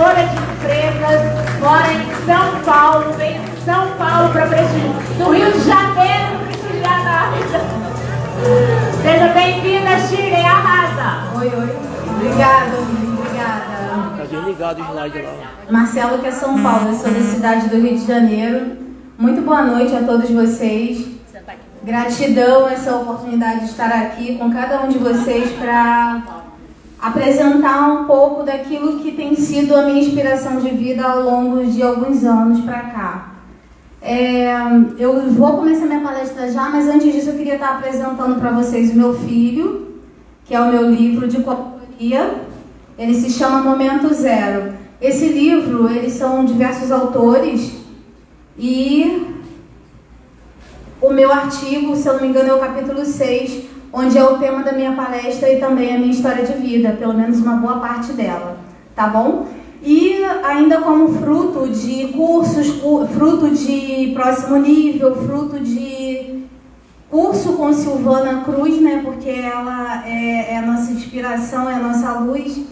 Trabalhadora de empresas, mora em São Paulo, vem de São Paulo para prestigiar, do Rio de Janeiro para prestigiar a Rita. Seja bem-vinda, Shirley, arrasa. Oi. Obrigada. Tá bem ligado o slide lá. Marcelo, que é São Paulo, eu sou da cidade do Rio de Janeiro. Muito boa noite a todos vocês. Gratidão essa oportunidade de estar aqui com cada um de vocês para apresentar um pouco daquilo que tem sido a minha inspiração de vida ao longo de alguns anos para cá. Eu vou começar minha palestra já, mas antes disso eu queria estar apresentando para vocês o meu filho, que é o meu livro de coautoria. Ele se chama Momento Zero. Esse livro, eles são diversos autores e o meu artigo, se eu não me engano, é o capítulo 6, onde é o tema da minha palestra e também a minha história de vida, pelo menos uma boa parte dela, tá bom? E ainda como fruto de cursos, fruto de próximo nível, fruto de curso com Silvana Cruz, né? Porque ela é a nossa inspiração, é a nossa luz.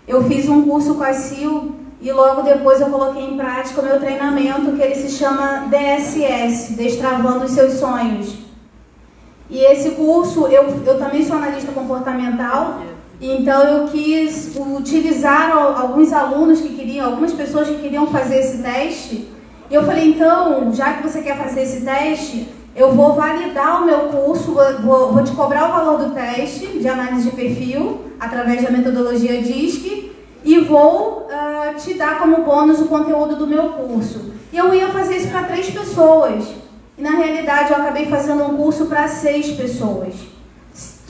Eu fiz um curso com a Sil e logo depois eu coloquei em prática o meu treinamento, que ele se chama DSS, Destravando os Seus Sonhos. E esse curso, eu também sou analista comportamental, então eu quis utilizar alguns alunos que queriam, algumas pessoas que queriam fazer esse teste. E eu falei, então, já que você quer fazer esse teste, eu vou validar o meu curso, vou te cobrar o valor do teste de análise de perfil, através da metodologia DISC, e vou te dar como bônus o conteúdo do meu curso. E eu ia fazer isso para 3 pessoas. E na realidade eu acabei fazendo um curso para 6 pessoas.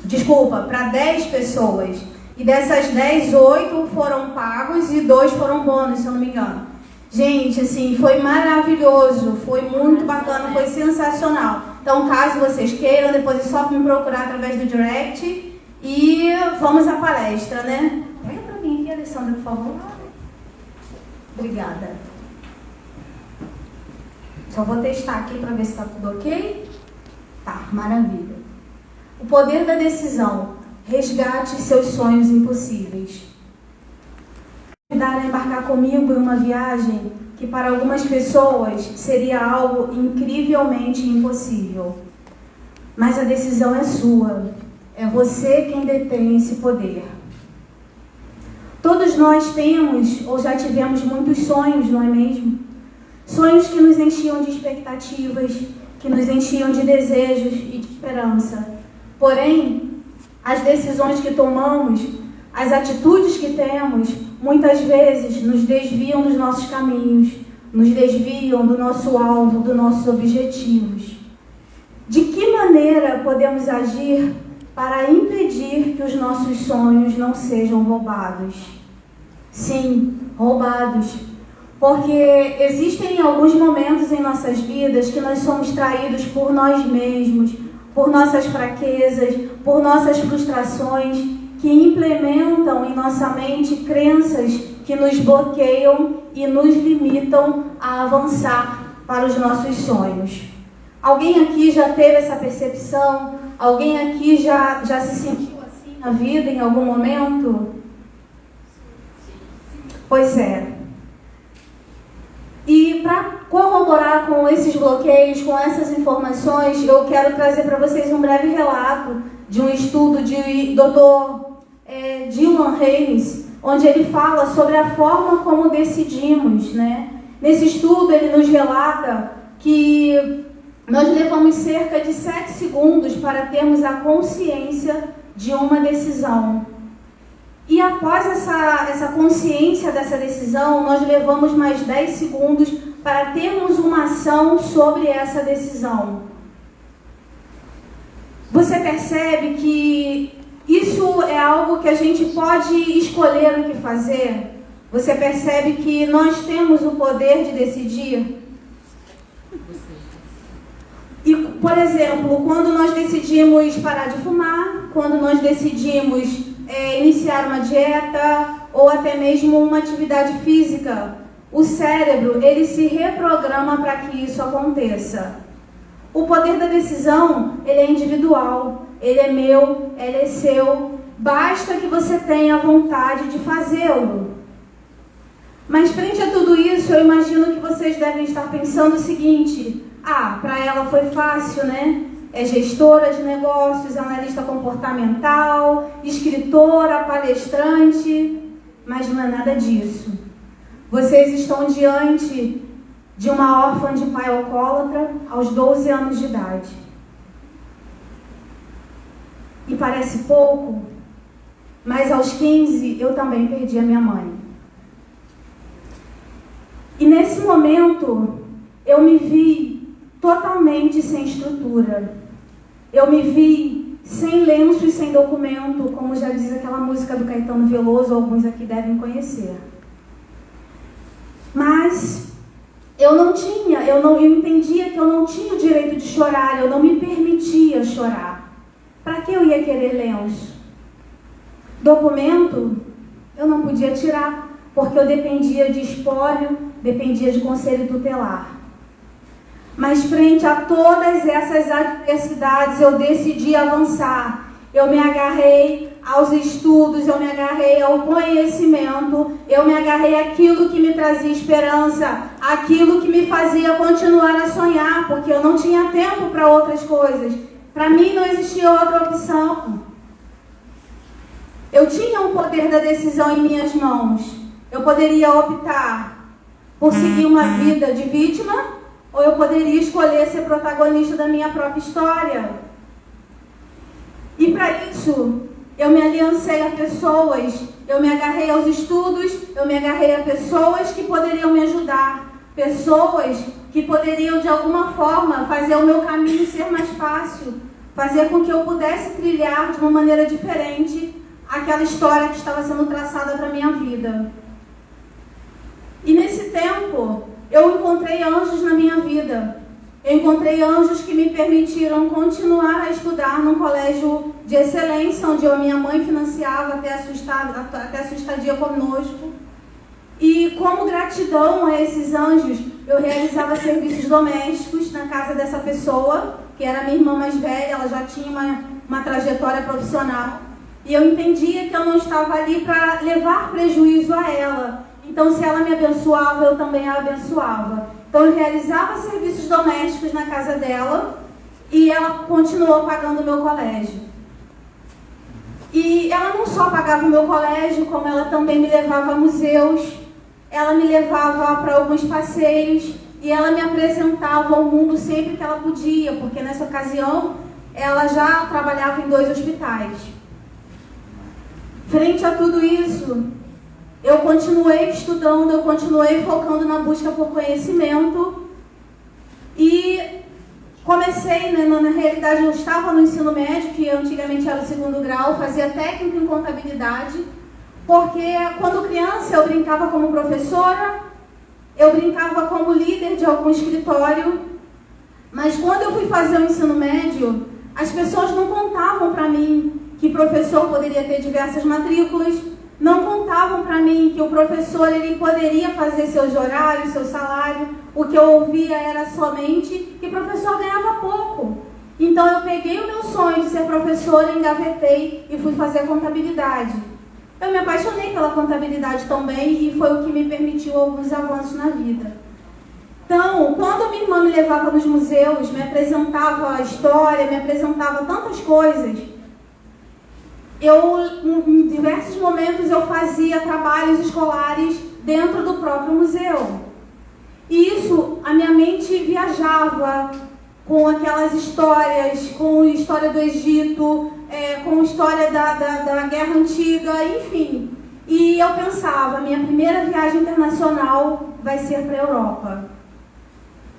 Desculpa, para 10 pessoas. E dessas 10, 8 foram pagos e 2 foram bônus, se eu não me engano. Gente, assim, foi maravilhoso, foi muito bacana, foi sensacional. Então, caso vocês queiram, depois é só me procurar através do direct e vamos à palestra, né? Pega para mim aqui, Alessandra, por favor. Obrigada. Só vou testar aqui para ver se está tudo ok. Tá, maravilha. O poder da decisão. Resgate seus sonhos impossíveis. Convidar a embarcar comigo em uma viagem que para algumas pessoas seria algo incrivelmente impossível. Mas a decisão é sua. É você quem detém esse poder. Todos nós temos ou já tivemos muitos sonhos, não é mesmo? Sonhos que nos enchiam de expectativas, que nos enchiam de desejos e de esperança. Porém, as decisões que tomamos, as atitudes que temos, muitas vezes nos desviam dos nossos caminhos, nos desviam do nosso alvo, dos nossos objetivos. De que maneira podemos agir para impedir que os nossos sonhos não sejam roubados? Sim, roubados. Porque existem alguns momentos em nossas vidas que nós somos traídos por nós mesmos, por nossas fraquezas, por nossas frustrações, que implementam em nossa mente crenças que nos bloqueiam e nos limitam a avançar para os nossos sonhos. Alguém aqui já teve essa percepção? Alguém aqui já se sentiu assim na vida em algum momento? Pois é. E para corroborar com esses bloqueios, com essas informações, eu quero trazer para vocês um breve relato de um estudo de Dr. Dylan Haynes, onde ele fala sobre a forma como decidimos, né? Nesse estudo ele nos relata que nós levamos cerca de 7 segundos para termos a consciência de uma decisão. E após essa consciência dessa decisão, nós levamos mais 10 segundos para termos uma ação sobre essa decisão. Você percebe que isso é algo que a gente pode escolher o que fazer? Você percebe que nós temos o poder de decidir? E, por exemplo, quando nós decidimos parar de fumar, quando nós decidimos iniciar uma dieta ou até mesmo uma atividade física, o cérebro ele se reprograma para que isso aconteça. O poder da decisão ele é individual, ele é meu, ele é seu, basta que você tenha vontade de fazê-lo. Mas frente a tudo isso, eu imagino que vocês devem estar pensando o seguinte: para ela foi fácil, né? É gestora de negócios, analista comportamental, escritora, palestrante. Mas não é nada disso. Vocês estão diante de uma órfã de pai alcoólatra aos 12 anos de idade. E parece pouco, mas aos 15 eu também perdi a minha mãe. E nesse momento eu me vi totalmente sem estrutura. Eu me vi sem lenço e sem documento, como já diz aquela música do Caetano Veloso, alguns aqui devem conhecer. Mas eu entendia que eu não tinha o direito de chorar, eu não me permitia chorar. Para que eu ia querer lenço? Documento eu não podia tirar, porque eu dependia de espólio, dependia de conselho tutelar. Mas frente a todas essas adversidades, eu decidi avançar. Eu me agarrei aos estudos, eu me agarrei ao conhecimento, eu me agarrei àquilo que me trazia esperança, aquilo que me fazia continuar a sonhar, porque eu não tinha tempo para outras coisas. Para mim não existia outra opção. Eu tinha o poder da decisão em minhas mãos. Eu poderia optar por seguir uma vida de vítima, ou eu poderia escolher ser protagonista da minha própria história. E para isso, eu me aliancei a pessoas, eu me agarrei aos estudos, eu me agarrei a pessoas que poderiam me ajudar, pessoas que poderiam de alguma forma fazer o meu caminho ser mais fácil, fazer com que eu pudesse trilhar de uma maneira diferente aquela história que estava sendo traçada para a minha vida. E nesse tempo, eu encontrei anjos na minha vida. Eu encontrei anjos que me permitiram continuar a estudar num colégio de excelência, onde a minha mãe financiava até a sua estadia conosco. E como gratidão a esses anjos, eu realizava serviços domésticos na casa dessa pessoa, que era a minha irmã mais velha, ela já tinha uma trajetória profissional. E eu entendia que eu não estava ali para levar prejuízo a ela. Então, se ela me abençoava, eu também a abençoava. Então, eu realizava serviços domésticos na casa dela e ela continuou pagando o meu colégio. E ela não só pagava o meu colégio, como ela também me levava a museus, ela me levava para alguns passeios e ela me apresentava ao mundo sempre que ela podia, porque nessa ocasião ela já trabalhava em 2 hospitais. Frente a tudo isso, eu continuei estudando, eu continuei focando na busca por conhecimento e comecei, na realidade eu estava no ensino médio, que antigamente era o 2º grau, fazia técnico em contabilidade, porque quando criança eu brincava como professora, eu brincava como líder de algum escritório, mas quando eu fui fazer o ensino médio, as pessoas não contavam para mim que professor poderia ter diversas matrículas, não contavam para mim que o professor ele poderia fazer seus horários, seu salário. O que eu ouvia era somente que o professor ganhava pouco. Então eu peguei o meu sonho de ser professora, engavetei e fui fazer contabilidade. Eu me apaixonei pela contabilidade também e foi o que me permitiu alguns avanços na vida. Então, quando minha irmã me levava nos museus, me apresentava a história, me apresentava tantas coisas, em diversos momentos eu fazia trabalhos escolares dentro do próprio museu. E isso, a minha mente viajava com aquelas histórias, com a história do Egito, com a história da Guerra Antiga, enfim. E eu pensava, minha primeira viagem internacional vai ser para a Europa.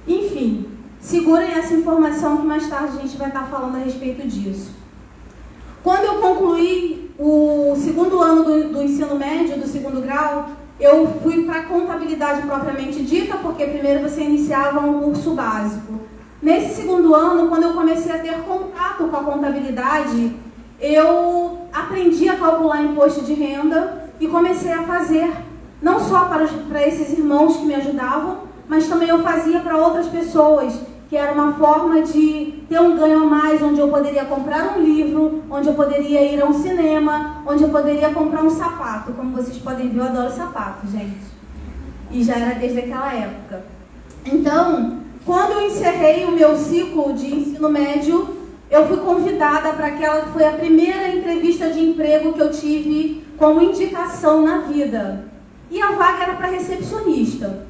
Enfim, segurem essa informação que mais tarde a gente vai estar falando a respeito disso. Quando eu concluí o 2º ano do ensino médio, do 2º grau, eu fui para a contabilidade propriamente dita, porque primeiro você iniciava um curso básico. Nesse 2º ano, quando eu comecei a ter contato com a contabilidade, eu aprendi a calcular imposto de renda e comecei a fazer, não só para esses irmãos que me ajudavam, mas também eu fazia para outras pessoas, que era uma forma de ter um ganho a mais, onde eu poderia comprar um livro, onde eu poderia ir a um cinema, onde eu poderia comprar um sapato. Como vocês podem ver, eu adoro sapato, gente. E já era desde aquela época. Então, quando eu encerrei o meu ciclo de ensino médio, eu fui convidada para aquela que foi a primeira entrevista de emprego que eu tive como indicação na vida. E a vaga era para recepcionista.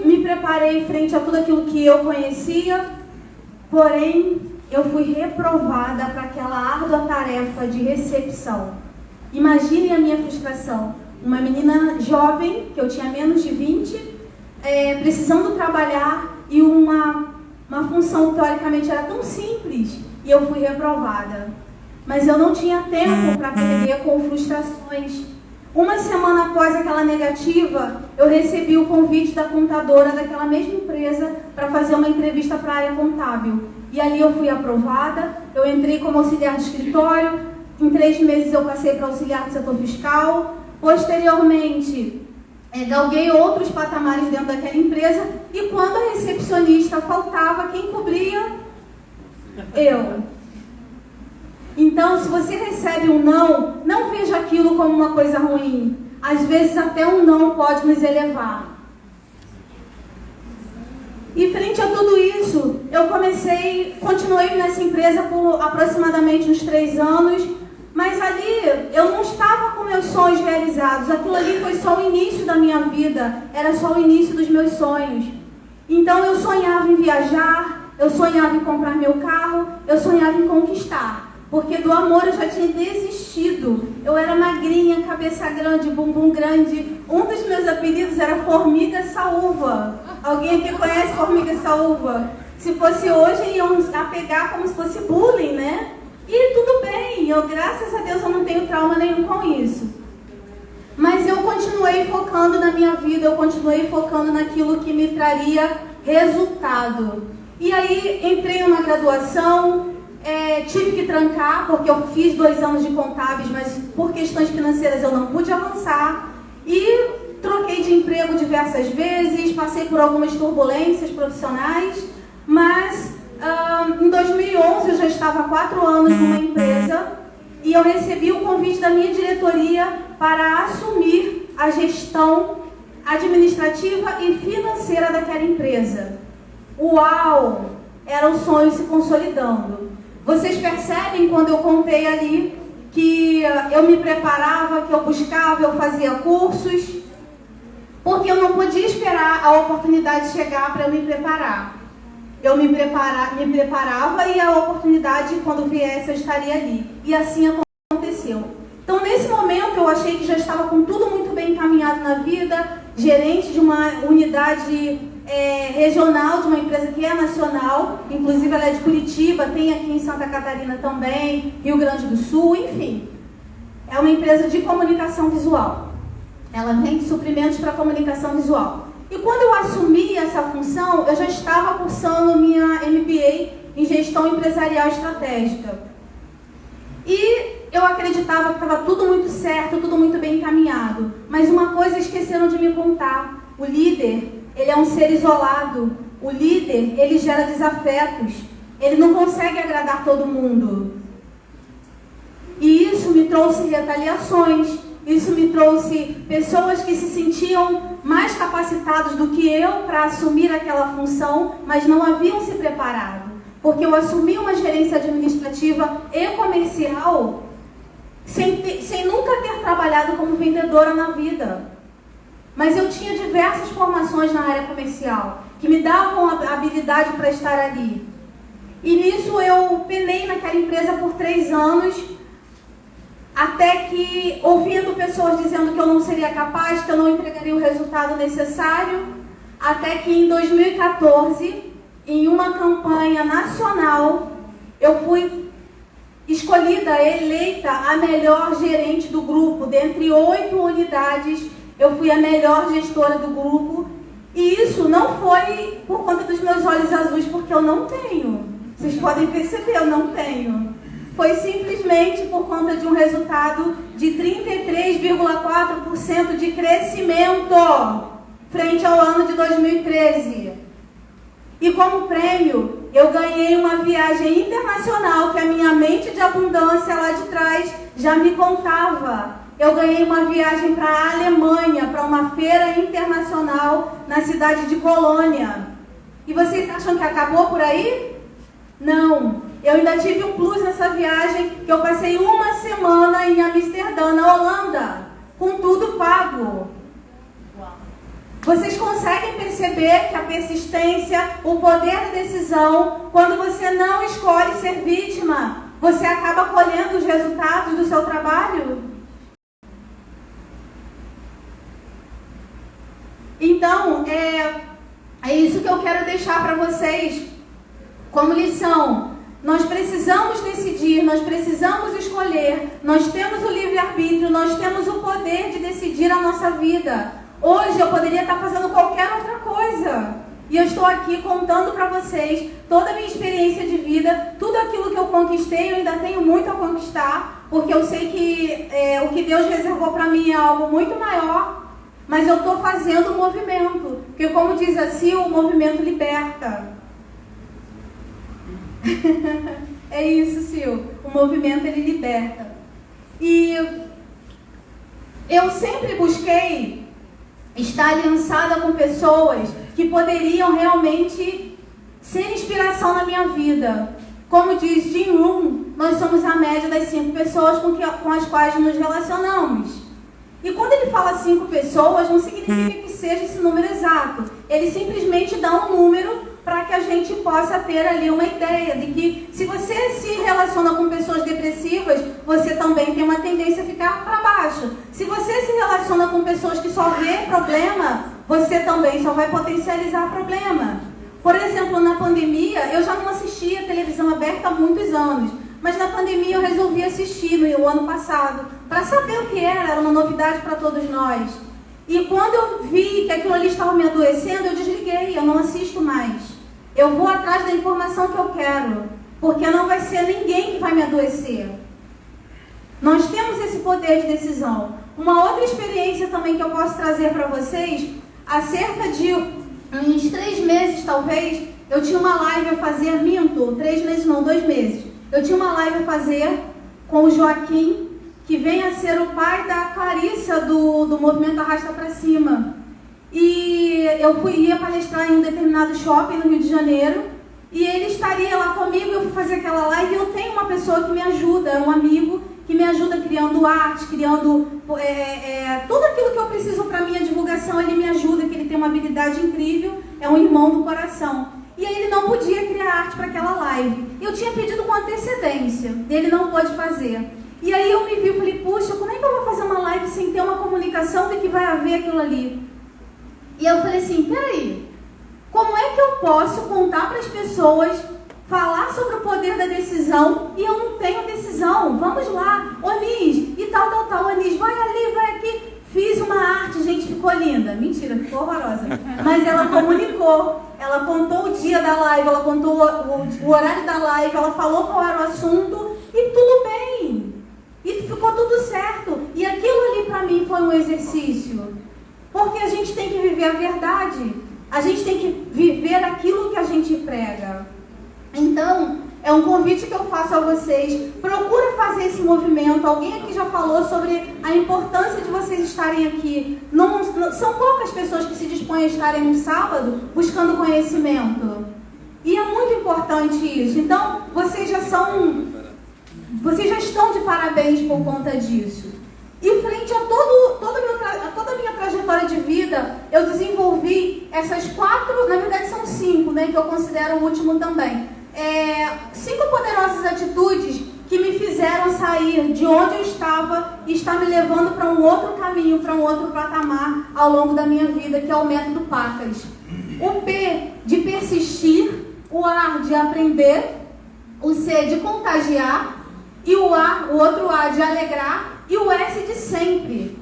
Me preparei frente a tudo aquilo que eu conhecia, porém, eu fui reprovada para aquela árdua tarefa de recepção. Imaginem a minha frustração. Uma menina jovem, que eu tinha menos de 20, precisando trabalhar e uma função que teoricamente era tão simples, e eu fui reprovada. Mas eu não tinha tempo para perder com frustrações. Uma semana após aquela negativa, eu recebi o convite da contadora daquela mesma empresa para fazer uma entrevista para a área contábil. E ali eu fui aprovada, eu entrei como auxiliar de escritório, em 3 meses eu passei para auxiliar do setor fiscal. Posteriormente, galguei outros patamares dentro daquela empresa, e quando a recepcionista faltava, quem cobria? Eu. Então, se você recebe um não, não veja aquilo como uma coisa ruim. Às vezes até um não pode nos elevar. E frente a tudo isso, eu continuei nessa empresa por aproximadamente uns 3 anos, mas ali eu não estava com meus sonhos realizados. Aquilo ali foi só o início da minha vida, era só o início dos meus sonhos. Então eu sonhava em viajar, eu sonhava em comprar meu carro, eu sonhava em conquistar. Porque do amor eu já tinha desistido. Eu era magrinha, cabeça grande, bumbum grande. Um dos meus apelidos era Formiga Saúva. Alguém aqui conhece Formiga Saúva? Se fosse hoje, iam pegar como se fosse bullying, né? E tudo bem, graças a Deus eu não tenho trauma nenhum com isso. Mas eu continuei focando na minha vida, eu continuei focando naquilo que me traria resultado. E aí entrei numa graduação, tive que trancar, porque eu fiz 2 anos de contábeis, mas por questões financeiras eu não pude avançar. E troquei de emprego diversas vezes, passei por algumas turbulências profissionais, mas em 2011 eu já estava há 4 anos numa empresa e eu recebi o convite da minha diretoria para assumir a gestão administrativa e financeira daquela empresa. Uau! Era um sonho se consolidando. Vocês percebem quando eu contei ali que eu me preparava, que eu buscava, eu fazia cursos, porque eu não podia esperar a oportunidade chegar para eu me preparar. Eu me preparava e a oportunidade, quando viesse, eu estaria ali. E assim aconteceu. Então, nesse momento, eu achei que já estava com tudo muito bem encaminhado na vida, gerente de uma unidade regional, de uma empresa que é nacional, inclusive ela é de Curitiba, tem aqui em Santa Catarina também, Rio Grande do Sul, enfim. É uma empresa de comunicação visual. Ela vende suprimentos para comunicação visual. E quando eu assumi essa função, eu já estava cursando minha MBA em Gestão Empresarial Estratégica. E eu acreditava que estava tudo muito certo, tudo muito bem encaminhado. Mas uma coisa esqueceram de me contar. O líder, ele é um ser isolado. O líder, ele gera desafetos. Ele não consegue agradar todo mundo. E isso me trouxe retaliações. Isso me trouxe pessoas que se sentiam mais capacitados do que eu para assumir aquela função, mas não haviam se preparado. Porque eu assumi uma gerência administrativa e comercial sem nunca ter trabalhado como vendedora na vida. Mas eu tinha diversas formações na área comercial que me davam a habilidade para estar ali. E nisso eu penei naquela empresa por 3 anos, até que, ouvindo pessoas dizendo que eu não seria capaz, que eu não entregaria o resultado necessário, até que em 2014, em uma campanha nacional, eu fui escolhida, eleita a melhor gerente do grupo. Dentre 8 unidades, eu fui a melhor gestora do grupo. E isso não foi por conta dos meus olhos azuis, porque eu não tenho. Vocês podem perceber, eu não tenho. Foi simplesmente por conta de um resultado de 33,4% de crescimento frente ao ano de 2013. E como prêmio, eu ganhei uma viagem internacional que a minha mente de abundância lá de trás já me contava. eu ganhei uma viagem para a Alemanha, para uma feira internacional na cidade de Colônia. E vocês acham que acabou por aí? Não. Eu ainda tive um plus nessa viagem, que eu passei uma semana em Amsterdã, na Holanda, com tudo pago. Vocês conseguem perceber que a persistência, o poder da decisão, quando você não escolhe ser vítima, você acaba colhendo os resultados do seu trabalho? Então, é isso que eu quero deixar para vocês como lição. Nós precisamos decidir, nós precisamos escolher, nós temos o livre-arbítrio, nós temos o poder de decidir a nossa vida. Hoje eu poderia estar fazendo qualquer outra coisa. E eu estou aqui contando para vocês toda a minha experiência de vida, tudo aquilo que eu conquistei, eu ainda tenho muito a conquistar, porque eu sei que o que Deus reservou para mim é algo muito maior, mas eu estou fazendo um movimento, porque como diz assim, o movimento liberta. É isso, Sil. O movimento, ele liberta. E eu sempre busquei estar aliançada com pessoas que poderiam realmente ser inspiração na minha vida. Como diz Jim Rohn, nós somos a média das 5 pessoas com as quais nos relacionamos. E quando ele fala 5 pessoas, não significa que seja esse número exato. Ele simplesmente dá um número para que a gente possa ter ali uma ideia de que se você se relaciona com pessoas depressivas, você também tem uma tendência a ficar para baixo. Se você se relaciona com pessoas que só vê problema, você também só vai potencializar problema. Por exemplo, na pandemia, eu já não assistia televisão aberta há muitos anos, mas na pandemia eu resolvi assistir no ano passado, para saber o que era uma novidade para todos nós. E quando eu vi que aquilo ali estava me adoecendo, eu desliguei, eu não assisto mais. Eu vou atrás da informação que eu quero, porque não vai ser ninguém que vai me adoecer. Nós temos esse poder de decisão. Uma outra experiência também que eu posso trazer para vocês, há cerca de uns 3 meses talvez, eu tinha uma live a fazer, 3 meses não, 2 meses. Eu tinha uma live a fazer com o Joaquim, que vem a ser o pai da Clarissa do movimento Arrasta Pra Cima. E eu ia palestrar em um determinado shopping no Rio de Janeiro, e ele estaria lá comigo, eu fui fazer aquela live, e eu tenho uma pessoa que me ajuda, um amigo que me ajuda criando arte, criando tudo aquilo que eu preciso para minha divulgação, ele me ajuda, que ele tem uma habilidade incrível, é um irmão do coração. E aí ele não podia criar arte para aquela live. Eu tinha pedido com antecedência, ele não pôde fazer. E aí eu me vi e falei, puxa, como é que eu vou fazer uma live sem ter uma comunicação de que vai haver aquilo ali? E eu falei assim, peraí, como é que eu posso contar para as pessoas, falar sobre o poder da decisão e eu não tenho decisão? Vamos lá, Onis, e tal, Onis, vai ali, vai aqui. Fiz uma arte, gente, ficou linda. Mentira, ficou horrorosa. Mas ela comunicou, ela contou o dia da live, ela contou o horário da live, ela falou qual era o assunto e tudo bem. E ficou tudo certo. E aquilo ali para mim foi um exercício. Porque a gente tem que viver a verdade. A gente tem que viver aquilo que a gente prega. Então, é um convite que eu faço a vocês. Procura fazer esse movimento. Alguém aqui já falou sobre a importância de vocês estarem aqui. São poucas pessoas que se dispõem a estarem no sábado buscando conhecimento. E é muito importante isso. Então, vocês já estão de parabéns por conta disso. E frente a toda a minha trajetória de vida, eu desenvolvi essas 4, na verdade são 5, né, que eu considero o último também. 5 poderosas atitudes que me fizeram sair de onde eu estava e está me levando para um outro caminho, para um outro patamar ao longo da minha vida, que é o método PACAS. O P de persistir, o A de aprender, o C de contagiar, e o outro A de alegrar, e o S de sempre.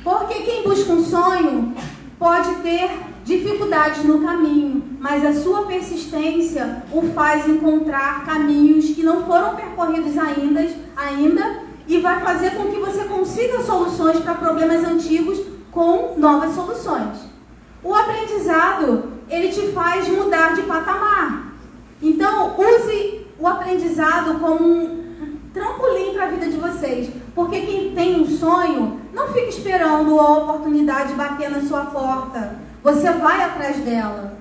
Porque quem busca um sonho pode ter dificuldades no caminho, mas a sua persistência o faz encontrar caminhos que não foram percorridos ainda e vai fazer com que você consiga soluções para problemas antigos com novas soluções. O aprendizado, ele te faz mudar de patamar. Então, use o aprendizado como um trampolim para a vida de vocês. Porque quem tem um sonho Não fique esperando a oportunidade bater na sua porta. Você vai atrás dela.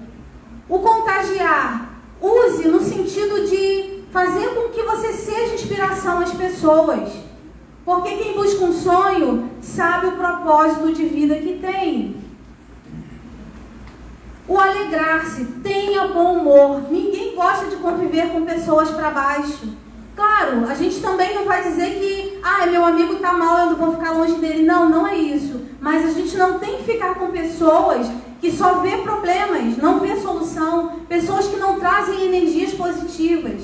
O contagiar, use no sentido de fazer com que você seja inspiração às pessoas. Porque quem busca um sonho sabe o propósito de vida que tem. O alegrar-se, tenha bom humor. Ninguém gosta de conviver com pessoas para baixo. Claro, a gente também não vai dizer que meu amigo está mal, eu não vou ficar longe dele. Não, não é isso. Mas a gente não tem que ficar com pessoas que só vê problemas, não vê solução. Pessoas que não trazem energias positivas.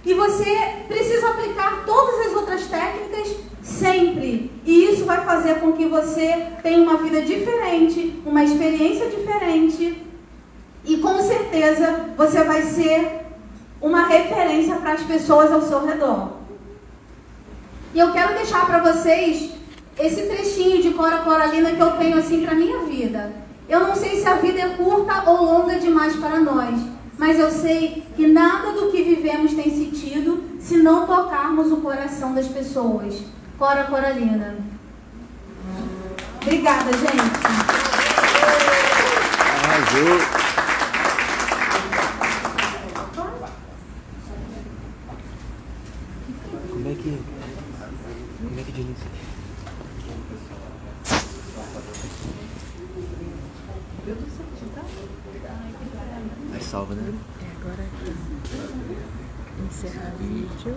E você precisa aplicar todas as outras técnicas sempre. E isso vai fazer com que você tenha uma vida diferente, uma experiência diferente. E com certeza você vai ser uma referência para as pessoas ao seu redor. E eu quero deixar para vocês esse trechinho de Cora Coralina que eu tenho assim para minha vida. Eu não sei se a vida é curta ou longa demais para nós, mas eu sei que nada do que vivemos tem sentido se não tocarmos o coração das pessoas. Cora Coralina. Obrigada, gente. Arrasou. Como é que diz isso? Aí salva, né? Agora encerrar vídeo.